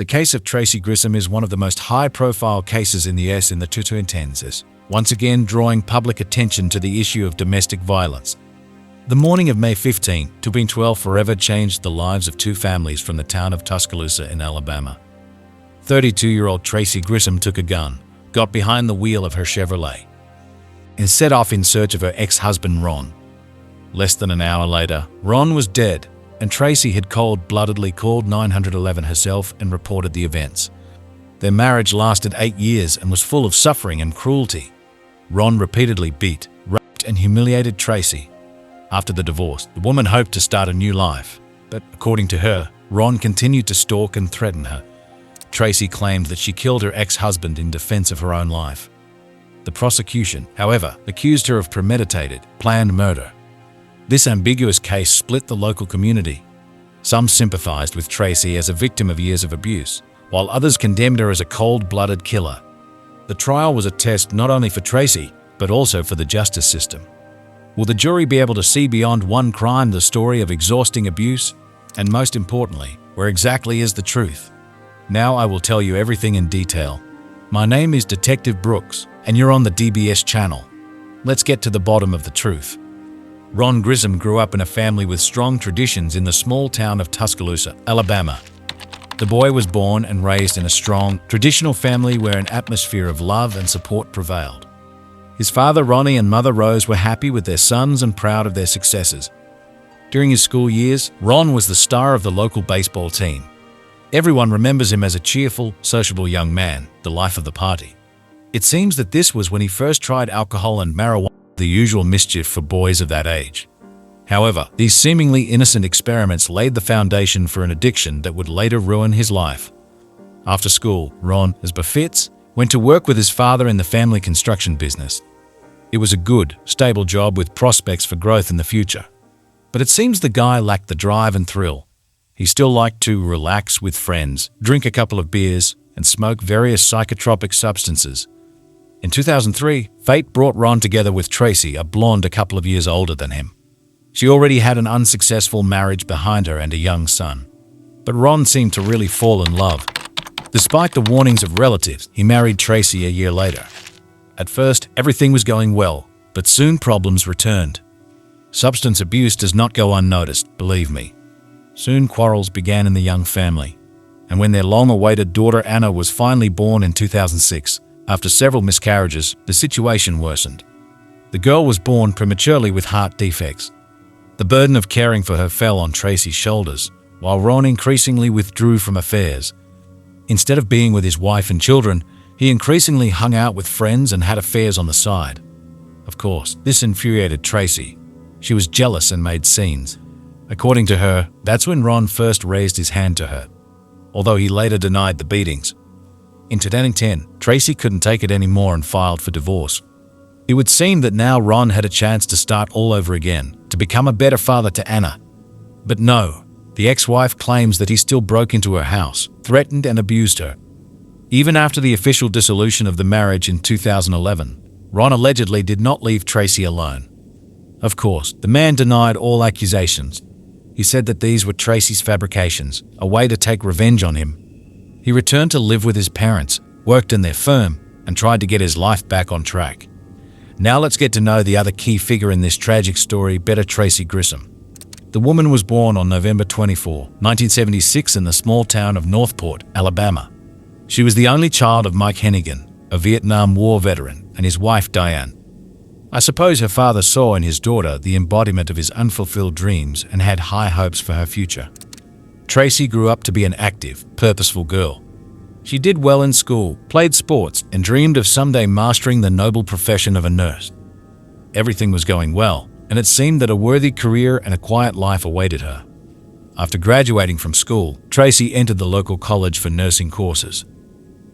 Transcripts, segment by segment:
The case of Tracey Grissom is one of the most high-profile cases in the US in the 2010s, once again drawing public attention to the issue of domestic violence. The morning of May 15, 2012 forever changed the lives of two families from the town of Tuscaloosa in Alabama. 32-year-old Tracey Grissom took a gun, got behind the wheel of her Chevrolet, and set off in search of her ex-husband Ron. Less than an hour later, Ron was dead, and Tracey had cold-bloodedly called 911 herself and reported the events. Their marriage lasted 8 years and was full of suffering and cruelty. Ron repeatedly beat, raped, and humiliated Tracey. After the divorce, the woman hoped to start a new life, but according to her, Ron continued to stalk and threaten her. Tracey claimed that she killed her ex-husband in defense of her own life. The prosecution, however, accused her of premeditated, planned murder. This ambiguous case split the local community. Some sympathized with Tracey as a victim of years of abuse, while others condemned her as a cold-blooded killer. The trial was a test not only for Tracey, but also for the justice system. Will the jury be able to see beyond one crime the story of exhausting abuse? And most importantly, where exactly is the truth? Now I will tell you everything in detail. My name is Detective Brooks, and you're on the DBS channel. Let's get to the bottom of the truth. Ron Grissom grew up in a family with strong traditions in the small town of Tuscaloosa, Alabama. The boy was born and raised in a strong, traditional family where an atmosphere of love and support prevailed. His father Ronnie and mother Rose were happy with their sons and proud of their successes. During his school years, Ron was the star of the local baseball team. Everyone remembers him as a cheerful, sociable young man, the life of the party. It seems that this was when he first tried alcohol and marijuana, the usual mischief for boys of that age. However, these seemingly innocent experiments laid the foundation for an addiction that would later ruin his life. After school, Ron, as befits, went to work with his father in the family construction business. It was a good, stable job with prospects for growth in the future. But it seems the guy lacked the drive and thrill. He still liked to relax with friends, drink a couple of beers, and smoke various psychotropic substances. In 2003, fate brought Ron together with Tracey, a blonde a couple of years older than him. She already had an unsuccessful marriage behind her and a young son. But Ron seemed to really fall in love. Despite the warnings of relatives, he married Tracey a year later. At first, everything was going well, but soon problems returned. Substance abuse does not go unnoticed, believe me. Soon quarrels began in the young family, and when their long-awaited daughter Anna was finally born in 2006, after several miscarriages, the situation worsened. The girl was born prematurely with heart defects. The burden of caring for her fell on Tracey's shoulders, while Ron increasingly withdrew from affairs. Instead of being with his wife and children, he increasingly hung out with friends and had affairs on the side. Of course, this infuriated Tracey. She was jealous and made scenes. According to her, that's when Ron first raised his hand to her, although he later denied the beatings. In 2010, Tracey couldn't take it anymore and filed for divorce. It would seem that now Ron had a chance to start all over again, to become a better father to Anna. But no, the ex-wife claims that he still broke into her house, threatened and abused her. Even after the official dissolution of the marriage in 2011, Ron allegedly did not leave Tracey alone. Of course, the man denied all accusations. He said that these were Tracey's fabrications, a way to take revenge on him. He returned to live with his parents, worked in their firm, and tried to get his life back on track. Now let's get to know the other key figure in this tragic story better, Tracey Grissom. The woman was born on November 24, 1976 in the small town of Northport, Alabama. She was the only child of Mike Hennigan, a Vietnam War veteran, and his wife Diane. I suppose her father saw in his daughter the embodiment of his unfulfilled dreams and had high hopes for her future. Tracey grew up to be an active, purposeful girl. She did well in school, played sports, and dreamed of someday mastering the noble profession of a nurse. Everything was going well, and it seemed that a worthy career and a quiet life awaited her. After graduating from school, Tracey entered the local college for nursing courses.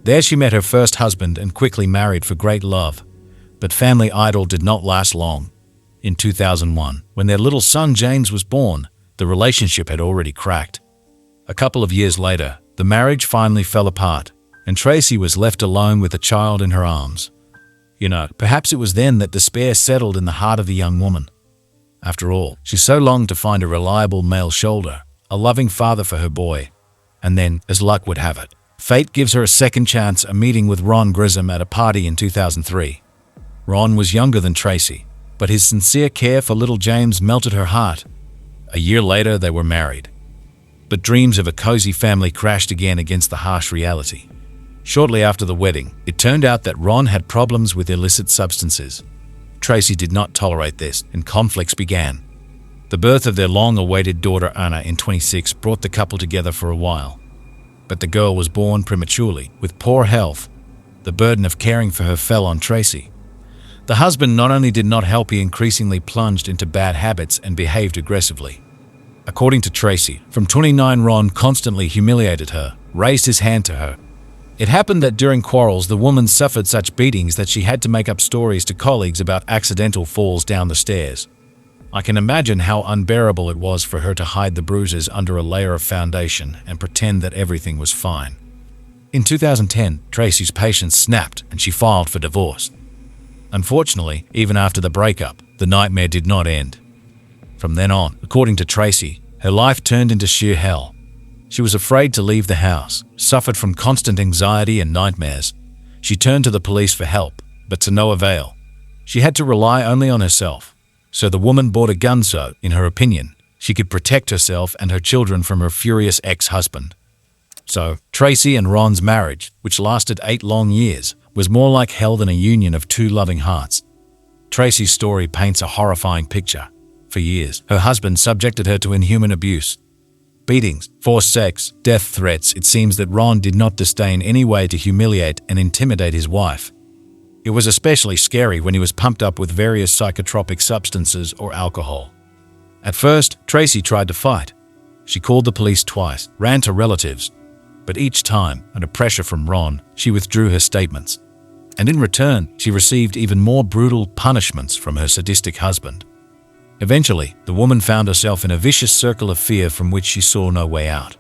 There she met her first husband and quickly married for great love. But family idyll did not last long. In 2001, when their little son James was born, the relationship had already cracked. A couple of years later, the marriage finally fell apart, and Tracey was left alone with a child in her arms. Perhaps it was then that despair settled in the heart of the young woman. After all, she so longed to find a reliable male shoulder, a loving father for her boy. And then, as luck would have it, Fate gives her a second chance, a meeting with Ron Grissom at a party in 2003. Ron was younger than Tracey, but his sincere care for little James melted her heart. A year later, they were married. But dreams of a cozy family crashed again against the harsh reality. Shortly after the wedding, it turned out that Ron had problems with illicit substances. Tracey did not tolerate this, and conflicts began. The birth of their long-awaited daughter Anna in 26 brought the couple together for a while. But the girl was born prematurely, with poor health. The burden of caring for her fell on Tracey. The husband not only did not help, he increasingly plunged into bad habits and behaved aggressively. According to Tracey, from 29, Ron constantly humiliated her, raised his hand to her. It happened that during quarrels, the woman suffered such beatings that she had to make up stories to colleagues about accidental falls down the stairs. I can imagine how unbearable it was for her to hide the bruises under a layer of foundation and pretend that everything was fine. In 2010, Tracey's patience snapped and she filed for divorce. Unfortunately, even after the breakup, the nightmare did not end. From then on, according to Tracey, her life turned into sheer hell. She was afraid to leave the house, suffered from constant anxiety and nightmares. She turned to the police for help, but to no avail. She had to rely only on herself. So the woman bought a gun so, in her opinion, she could protect herself and her children from her furious ex-husband. So, Tracey and Ron's marriage, which lasted 8 long years, was more like hell than a union of 2 loving hearts. Tracey's story paints a horrifying picture. For years, her husband subjected her to inhuman abuse. Beatings, forced sex, death threats. It seems that Ron did not disdain any way to humiliate and intimidate his wife. It was especially scary when he was pumped up with various psychotropic substances or alcohol. At first, Tracey tried to fight. She called the police twice, ran to relatives, but each time, under pressure from Ron, she withdrew her statements. And in return, she received even more brutal punishments from her sadistic husband. Eventually, the woman found herself in a vicious circle of fear from which she saw no way out.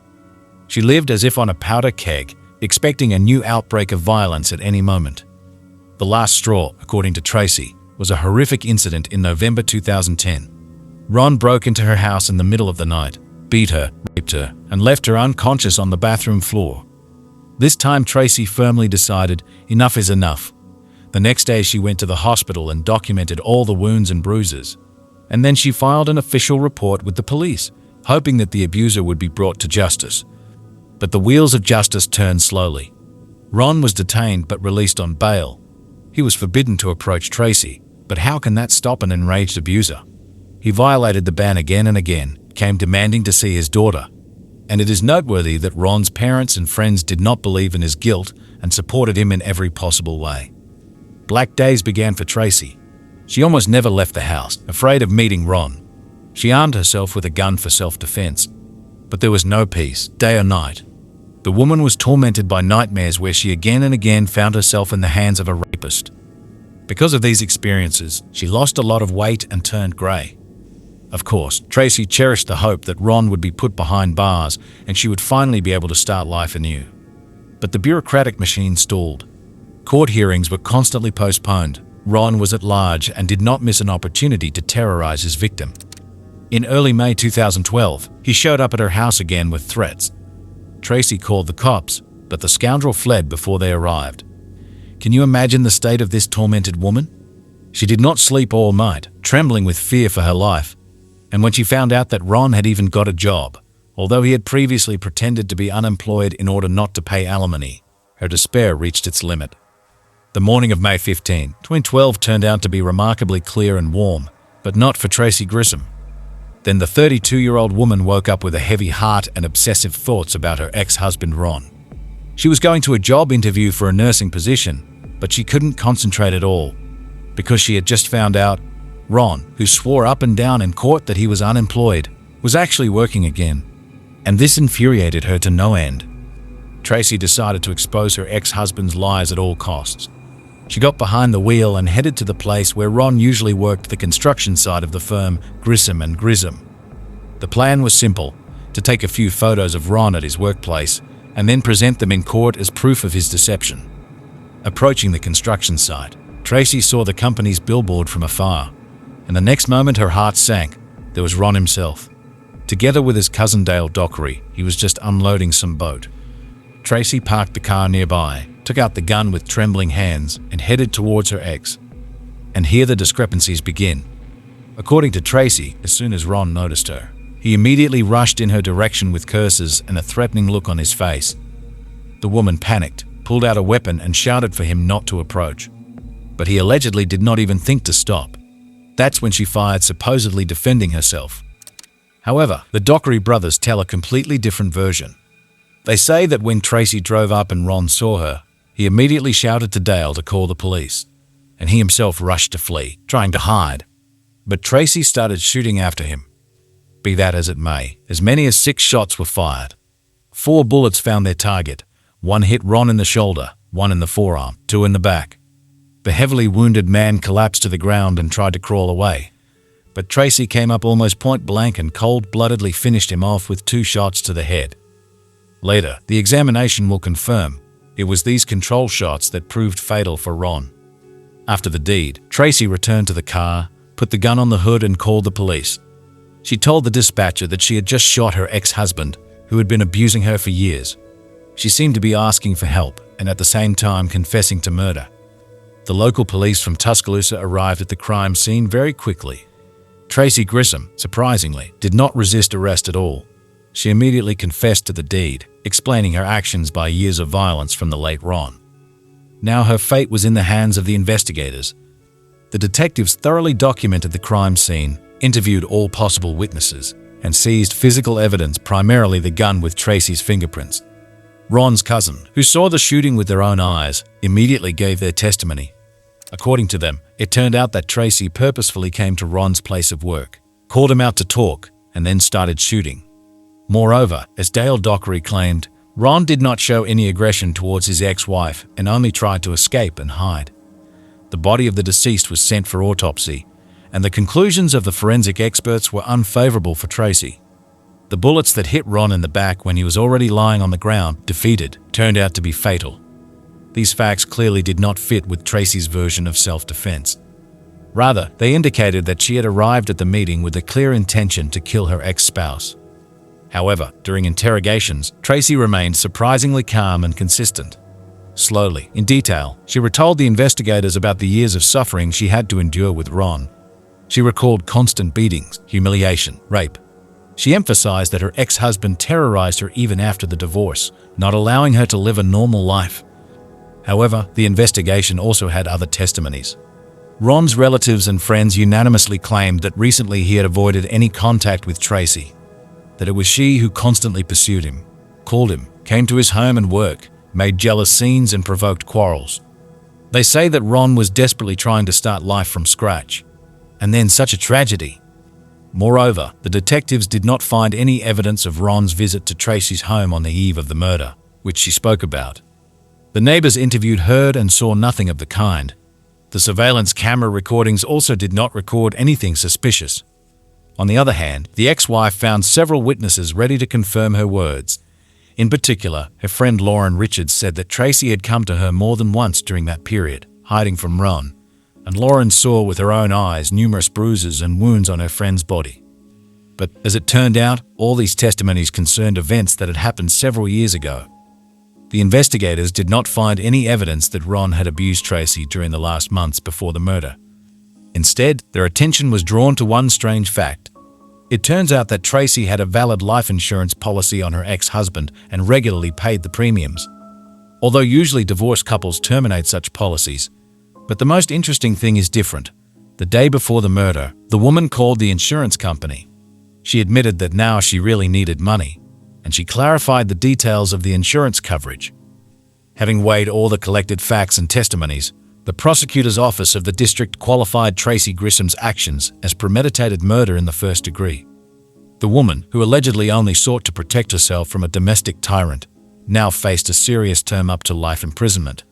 She lived as if on a powder keg, expecting a new outbreak of violence at any moment. The last straw, according to Tracey, was a horrific incident in November 2010. Ron broke into her house in the middle of the night, beat her, raped her, and left her unconscious on the bathroom floor. This time, Tracey firmly decided enough is enough. The next day, she went to the hospital and documented all the wounds and bruises. And then she filed an official report with the police, hoping that the abuser would be brought to justice. But the wheels of justice turned slowly. Ron was detained but released on bail. He was forbidden to approach Tracey, but how can that stop an enraged abuser? He violated the ban again and again, came demanding to see his daughter. And it is noteworthy that Ron's parents and friends did not believe in his guilt and supported him in every possible way. Black days began for Tracey. She almost never left the house, afraid of meeting Ron. She armed herself with a gun for self-defense. But there was no peace, day or night. The woman was tormented by nightmares where she again and again found herself in the hands of a rapist. Because of these experiences, she lost a lot of weight and turned grey. Of course, Tracey cherished the hope that Ron would be put behind bars and she would finally be able to start life anew. But the bureaucratic machine stalled. Court hearings were constantly postponed. Ron was at large and did not miss an opportunity to terrorize his victim. In early May 2012, he showed up at her house again with threats. Tracey called the cops, but the scoundrel fled before they arrived. Can you imagine the state of this tormented woman? She did not sleep all night, trembling with fear for her life. And when she found out that Ron had even got a job, although he had previously pretended to be unemployed in order not to pay alimony, her despair reached its limit. The morning of May 15, 2012 turned out to be remarkably clear and warm, but not for Tracey Grissom. Then the 32-year-old woman woke up with a heavy heart and obsessive thoughts about her ex-husband Ron. She was going to a job interview for a nursing position, but she couldn't concentrate at all, because she had just found out Ron, who swore up and down in court that he was unemployed, was actually working again. And this infuriated her to no end. Tracey decided to expose her ex-husband's lies at all costs. She got behind the wheel and headed to the place where Ron usually worked, the construction side of the firm, Grissom & Grissom. The plan was simple, to take a few photos of Ron at his workplace and then present them in court as proof of his deception. Approaching the construction site, Tracey saw the company's billboard from afar, and the next moment her heart sank. There was Ron himself. Together with his cousin Dale Dockery, he was just unloading some boat. Tracey parked the car nearby, took out the gun with trembling hands, and headed towards her ex. And here the discrepancies begin. According to Tracey, as soon as Ron noticed her, he immediately rushed in her direction with curses and a threatening look on his face. The woman panicked, pulled out a weapon, and shouted for him not to approach. But he allegedly did not even think to stop. That's when she fired, supposedly defending herself. However, the Dockery brothers tell a completely different version. They say that when Tracey drove up and Ron saw her, he immediately shouted to Dale to call the police, and he himself rushed to flee, trying to hide. But Tracey started shooting after him. Be that as it may, as many as 6 shots were fired. 4 bullets found their target. 1 hit Ron in the shoulder, 1 in the forearm, 2 in the back. The heavily wounded man collapsed to the ground and tried to crawl away. But Tracey came up almost point blank and cold-bloodedly finished him off with 2 shots to the head. Later, the examination will confirm it was these control shots that proved fatal for Ron. After the deed, Tracey returned to the car, put the gun on the hood, and called the police. She told the dispatcher that she had just shot her ex-husband, who had been abusing her for years. She seemed to be asking for help and at the same time confessing to murder. The local police from Tuscaloosa arrived at the crime scene very quickly. Tracey Grissom, surprisingly, did not resist arrest at all. She immediately confessed to the deed, explaining her actions by years of violence from the late Ron. Now her fate was in the hands of the investigators. The detectives thoroughly documented the crime scene, interviewed all possible witnesses, and seized physical evidence, primarily the gun with Tracey's fingerprints. Ron's cousin, who saw the shooting with their own eyes, immediately gave their testimony. According to them, it turned out that Tracey purposefully came to Ron's place of work, called him out to talk, and then started shooting. Moreover, as Dale Dockery claimed, Ron did not show any aggression towards his ex-wife and only tried to escape and hide. The body of the deceased was sent for autopsy, and the conclusions of the forensic experts were unfavorable for Tracey. The bullets that hit Ron in the back when he was already lying on the ground, defeated, turned out to be fatal. These facts clearly did not fit with Tracey's version of self-defense. Rather, they indicated that she had arrived at the meeting with a clear intention to kill her ex-spouse. However, during interrogations, Tracey remained surprisingly calm and consistent. Slowly, in detail, she retold the investigators about the years of suffering she had to endure with Ron. She recalled constant beatings, humiliation, rape. She emphasized that her ex-husband terrorized her even after the divorce, not allowing her to live a normal life. However, the investigation also had other testimonies. Ron's relatives and friends unanimously claimed that recently he had avoided any contact with Tracey, that it was she who constantly pursued him, called him, came to his home and work, made jealous scenes and provoked quarrels. They say that Ron was desperately trying to start life from scratch. And then such a tragedy. Moreover, the detectives did not find any evidence of Ron's visit to Tracey's home on the eve of the murder, which she spoke about. The neighbors interviewed heard and saw nothing of the kind. The surveillance camera recordings also did not record anything suspicious. On the other hand, the ex-wife found several witnesses ready to confirm her words. In particular, her friend Lauren Richards said that Tracey had come to her more than once during that period, hiding from Ron, and Lauren saw with her own eyes numerous bruises and wounds on her friend's body. But as it turned out, all these testimonies concerned events that had happened several years ago. The investigators did not find any evidence that Ron had abused Tracey during the last months before the murder. Instead, their attention was drawn to one strange fact. It turns out that Tracey had a valid life insurance policy on her ex-husband and regularly paid the premiums. Although usually divorced couples terminate such policies, but the most interesting thing is different. The day before the murder, the woman called the insurance company. She admitted that now she really needed money, and she clarified the details of the insurance coverage. Having weighed all the collected facts and testimonies, the prosecutor's office of the district qualified Tracey Grissom's actions as premeditated murder in the first degree. The woman, who allegedly only sought to protect herself from a domestic tyrant, now faced a serious term up to life imprisonment,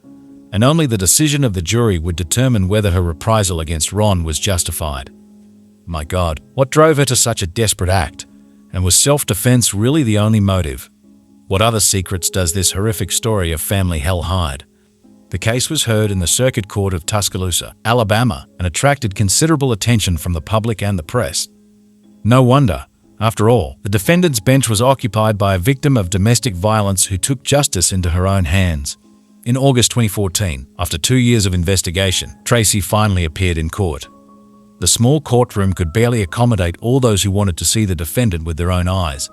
and only the decision of the jury would determine whether her reprisal against Ron was justified. My God, what drove her to such a desperate act? And was self-defense really the only motive? What other secrets does this horrific story of family hell hide? The case was heard in the Circuit Court of Tuscaloosa, Alabama, and attracted considerable attention from the public and the press. No wonder, After all, the defendant's bench was occupied by a victim of domestic violence who took justice into her own hands. In August 2014, after 2 years of investigation, Tracey finally appeared in court. The small courtroom could barely accommodate all those who wanted to see the defendant with their own eyes.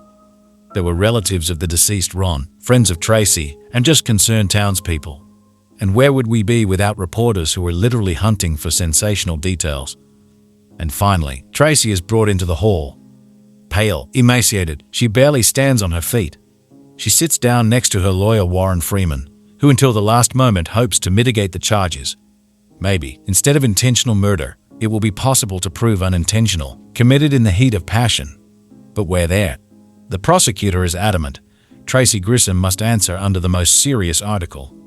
There were relatives of the deceased Ron, friends of Tracey, and just concerned townspeople. And where would we be without reporters who were literally hunting for sensational details? And finally, Tracey is brought into the hall. Pale, emaciated, she barely stands on her feet. She sits down next to her lawyer Warren Freeman, who until the last moment hopes to mitigate the charges. Maybe, instead of intentional murder, it will be possible to prove unintentional, committed in the heat of passion. But where there? The prosecutor is adamant. Tracey Grissom must answer under the most serious article.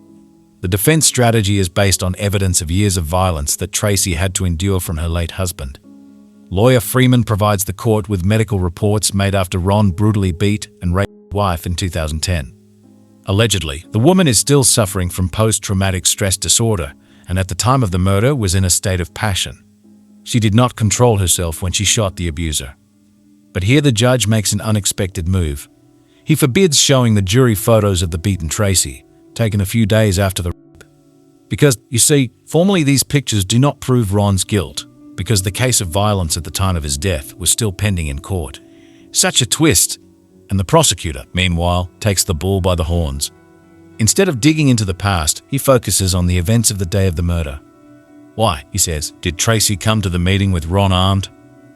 The defense strategy is based on evidence of years of violence that Tracey had to endure from her late husband. Lawyer Freeman provides the court with medical reports made after Ron brutally beat and raped his wife in 2010. Allegedly, the woman is still suffering from post-traumatic stress disorder and at the time of the murder was in a state of passion. She did not control herself when she shot the abuser. But here the judge makes an unexpected move. He forbids showing the jury photos of the beaten Tracey, taken a few days after the rape. Because, you see, formally these pictures do not prove Ron's guilt, because the case of violence at the time of his death was still pending in court. Such a twist! And the prosecutor, meanwhile, takes the bull by the horns. Instead of digging into the past, he focuses on the events of the day of the murder. Why, he says, did Tracey come to the meeting with Ron armed?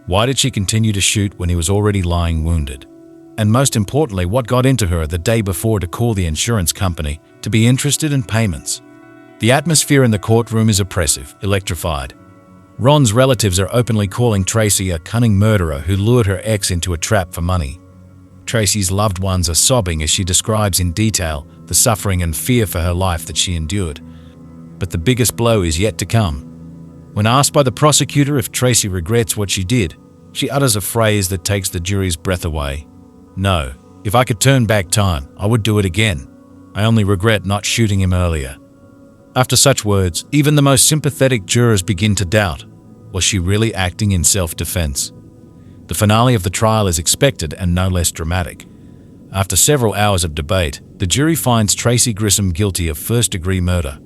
Why did she continue to shoot when he was already lying wounded? And most importantly, what got into her the day before to call the insurance company to be interested in payments? The atmosphere in the courtroom is oppressive, electrified. Ron's relatives are openly calling Tracey a cunning murderer who lured her ex into a trap for money. Tracey's loved ones are sobbing as she describes in detail the suffering and fear for her life that she endured. But the biggest blow is yet to come. When asked by the prosecutor if Tracey regrets what she did, she utters a phrase that takes the jury's breath away. No, if I could turn back time, I would do it again. I only regret not shooting him earlier. After such words, even the most sympathetic jurors begin to doubt. Was she really acting in self-defense? The finale of the trial is expected and no less dramatic. After several hours of debate, the jury finds Tracey Grissom guilty of first-degree murder.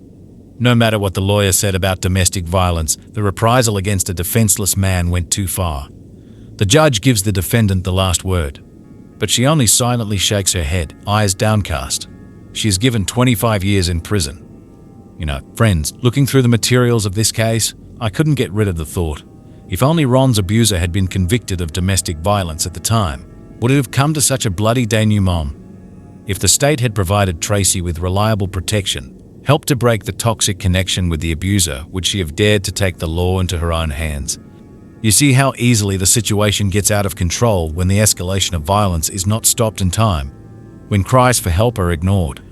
No matter what the lawyer said about domestic violence, the reprisal against a defenseless man went too far. The judge gives the defendant the last word, but she only silently shakes her head, eyes downcast. She is given 25 years in prison. Friends, looking through the materials of this case, I couldn't get rid of the thought, if only Ron's abuser had been convicted of domestic violence at the time, would it have come to such a bloody denouement? If the state had provided Tracey with reliable protection, helped to break the toxic connection with the abuser, would she have dared to take the law into her own hands? You see how easily the situation gets out of control when the escalation of violence is not stopped in time, when cries for help are ignored.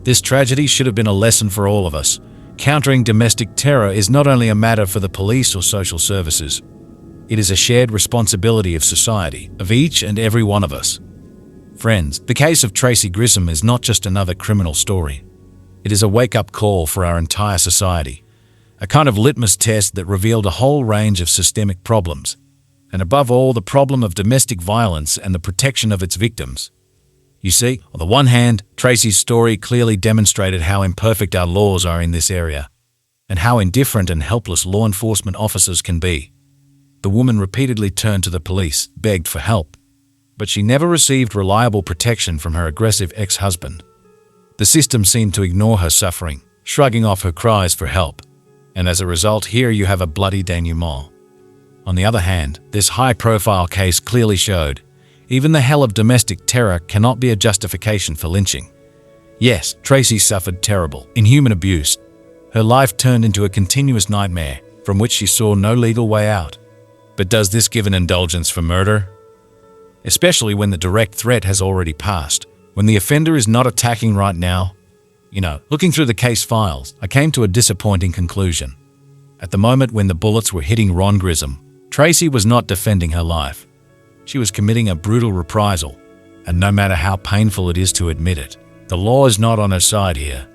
This tragedy should have been a lesson for all of us. Countering domestic terror is not only a matter for the police or social services. It is a shared responsibility of society, of each and every one of us. Friends, the case of Tracey Grissom is not just another criminal story. It is a wake-up call for our entire society, a kind of litmus test that revealed a whole range of systemic problems, and above all, the problem of domestic violence and the protection of its victims. You see, on the one hand, Tracey's story clearly demonstrated how imperfect our laws are in this area, and how indifferent and helpless law enforcement officers can be. The woman repeatedly turned to the police, begged for help, but she never received reliable protection from her aggressive ex-husband. The system seemed to ignore her suffering, shrugging off her cries for help, and as a result, here you have a bloody denouement. On the other hand, this high-profile case clearly showed even the hell of domestic terror cannot be a justification for lynching. Yes, Tracey suffered terrible, inhuman abuse. Her life turned into a continuous nightmare from which she saw no legal way out. But does this give an indulgence for murder? Especially when the direct threat has already passed, when the offender is not attacking right now. Looking through the case files, I came to a disappointing conclusion. At the moment when the bullets were hitting Ron Grissom, Tracey was not defending her life. She was committing a brutal reprisal, and no matter how painful it is to admit it, the law is not on her side here.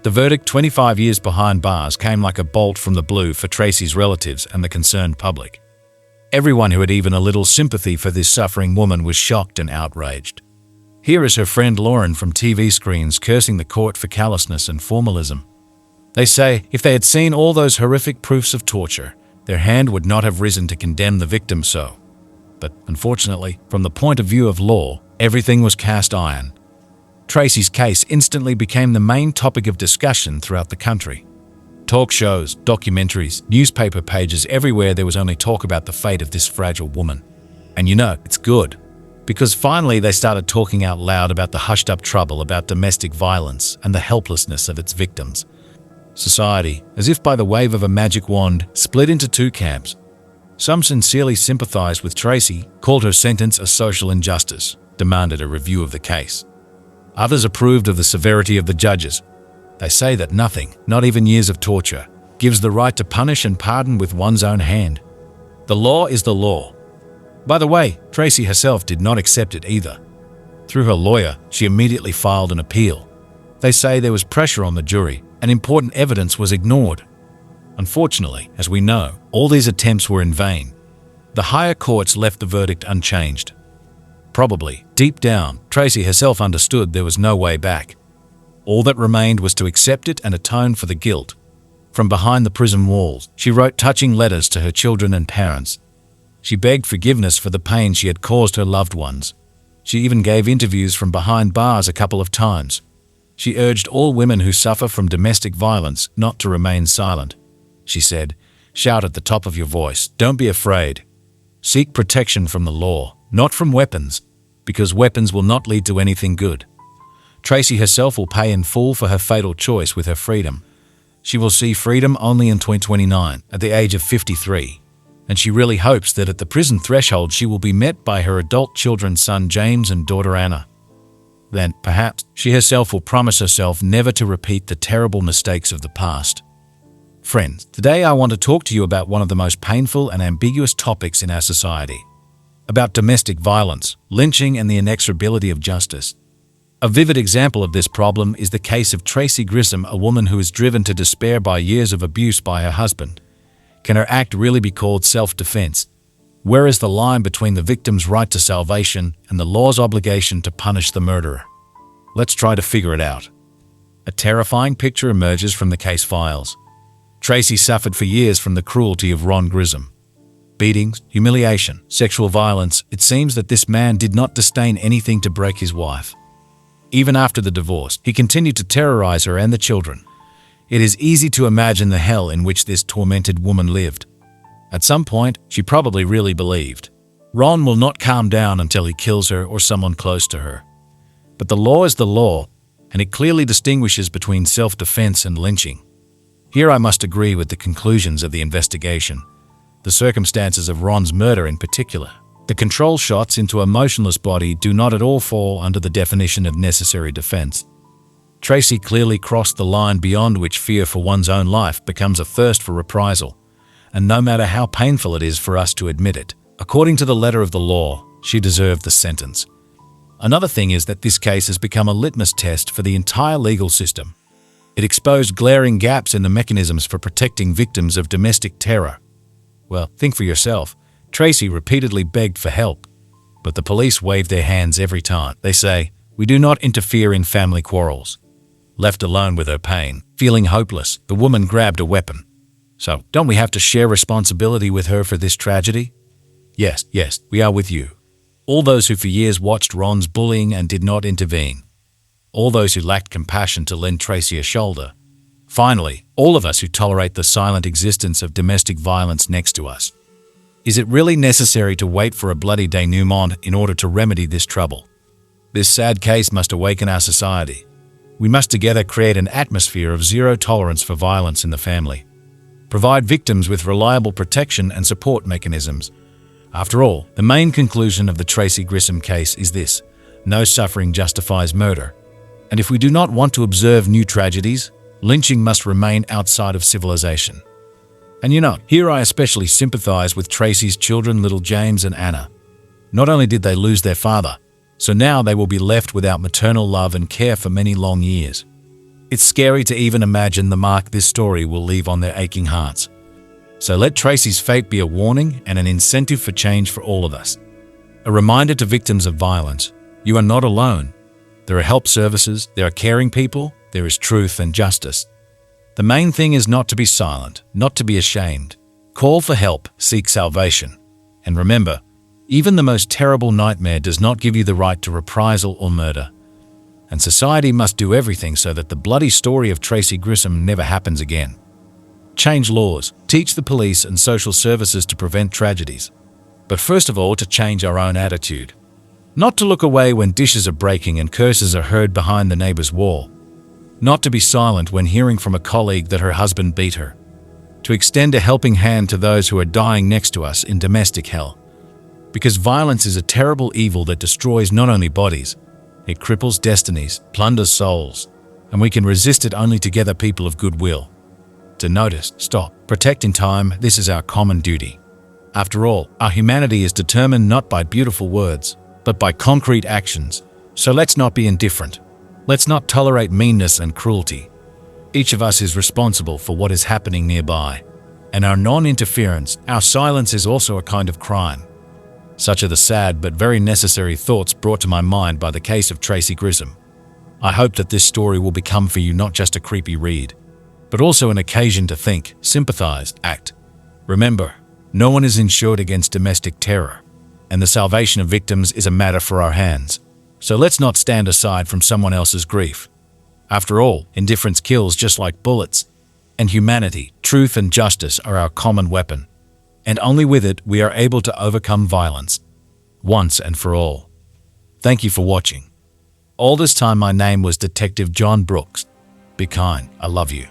The verdict, 25 years behind bars, came like a bolt from the blue for Tracey's relatives and the concerned public. Everyone who had even a little sympathy for this suffering woman was shocked and outraged. Here is her friend Lauren from TV screens cursing the court for callousness and formalism. They say if they had seen all those horrific proofs of torture, their hand would not have risen to condemn the victim so. But unfortunately, from the point of view of law, everything was cast iron. Tracey's case instantly became the main topic of discussion throughout the country. Talk shows, documentaries, newspaper pages, everywhere there was only talk about the fate of this fragile woman. And you know, it's good, because finally they started talking out loud about the hushed-up trouble about domestic violence and the helplessness of its victims. Society, as if by the wave of a magic wand, split into two camps. Some sincerely sympathized with Tracey, called her sentence a social injustice, demanded a review of the case. Others approved of the severity of the judges. They say that nothing, not even years of torture, gives the right to punish and pardon with one's own hand. The law is the law. By the way, Tracey herself did not accept it either. Through her lawyer, she immediately filed an appeal. They say there was pressure on the jury, and important evidence was ignored. Unfortunately, as we know, all these attempts were in vain. The higher courts left the verdict unchanged. Probably, deep down, Tracey herself understood there was no way back. All that remained was to accept it and atone for the guilt. From behind the prison walls, she wrote touching letters to her children and parents. She begged forgiveness for the pain she had caused her loved ones. She even gave interviews from behind bars a couple of times. She urged all women who suffer from domestic violence not to remain silent. She said, "Shout at the top of your voice, don't be afraid. Seek protection from the law, not from weapons, because weapons will not lead to anything good." Tracey herself will pay in full for her fatal choice with her freedom. She will see freedom only in 2029, at the age of 53. And she really hopes that at the prison threshold she will be met by her adult children's son James and daughter Anna. Then, perhaps, she herself will promise herself never to repeat the terrible mistakes of the past. Friends, today I want to talk to you about one of the most painful and ambiguous topics in our society. About domestic violence, lynching, and the inexorability of justice. A vivid example of this problem is the case of Tracey Grissom, a woman who is driven to despair by years of abuse by her husband. Can her act really be called self-defense? Where is the line between the victim's right to salvation and the law's obligation to punish the murderer? Let's try to figure it out. A terrifying picture emerges from the case files. Tracey suffered for years from the cruelty of Ron Grissom. Beatings, humiliation, sexual violence. It seems that this man did not disdain anything to break his wife. Even after the divorce, he continued to terrorize her and the children. It is easy to imagine the hell in which this tormented woman lived. At some point, she probably really believed, Ron will not calm down until he kills her or someone close to her. But the law is the law, and it clearly distinguishes between self-defense and lynching. Here I must agree with the conclusions of the investigation. The circumstances of Ron's murder in particular, the control shots into a motionless body, do not at all fall under the definition of necessary defense. Tracey clearly crossed the line beyond which fear for one's own life becomes a thirst for reprisal, and no matter how painful it is for us to admit it, according to the letter of the law, she deserved the sentence. Another thing is that this case has become a litmus test for the entire legal system. It exposed glaring gaps in the mechanisms for protecting victims of domestic terror. Well, think for yourself. Tracey repeatedly begged for help, but the police waved their hands every time. They say, "We do not interfere in family quarrels." Left alone with her pain, feeling hopeless, the woman grabbed a weapon. So, don't we have to share responsibility with her for this tragedy? Yes, we are with you. All those who for years watched Ron's bullying and did not intervene. All those who lacked compassion to lend Tracey a shoulder. Finally, all of us who tolerate the silent existence of domestic violence next to us. Is it really necessary to wait for a bloody denouement in order to remedy this trouble? This sad case must awaken our society. We must together create an atmosphere of zero tolerance for violence in the family. Provide victims with reliable protection and support mechanisms. After all, the main conclusion of the Tracey Grissom case is this: no suffering justifies murder. And if we do not want to observe new tragedies, lynching must remain outside of civilization. And you know, here I especially sympathize with Tracey's children, little James and Anna. Not only did they lose their father, so now they will be left without maternal love and care for many long years. It's scary to even imagine the mark this story will leave on their aching hearts. So let Tracey's fate be a warning and an incentive for change for all of us. A reminder to victims of violence, you are not alone. There are help services, there are caring people, there is truth and justice. The main thing is not to be silent, not to be ashamed. Call for help, seek salvation. And remember, even the most terrible nightmare does not give you the right to reprisal or murder. And society must do everything so that the bloody story of Tracey Grissom never happens again. Change laws, teach the police and social services to prevent tragedies. But first of all, to change our own attitude. Not to look away when dishes are breaking and curses are heard behind the neighbor's wall. Not to be silent when hearing from a colleague that her husband beat her. To extend a helping hand to those who are dying next to us in domestic hell. Because violence is a terrible evil that destroys not only bodies, it cripples destinies, plunders souls, and we can resist it only together, people of goodwill. To notice, stop, protect in time, this is our common duty. After all, our humanity is determined not by beautiful words, but by concrete actions. So let's not be indifferent. Let's not tolerate meanness and cruelty. Each of us is responsible for what is happening nearby. And our non-interference, our silence is also a kind of crime. Such are the sad but very necessary thoughts brought to my mind by the case of Tracey Grissom. I hope that this story will become for you not just a creepy read, but also an occasion to think, sympathize, act. Remember, no one is insured against domestic terror, and the salvation of victims is a matter for our hands. So let's not stand aside from someone else's grief. After all, indifference kills just like bullets, and humanity, truth and justice are our common weapon. And only with it we are able to overcome violence, once and for all. Thank you for watching. All this time my name was Detective John Brooks. Be kind, I love you.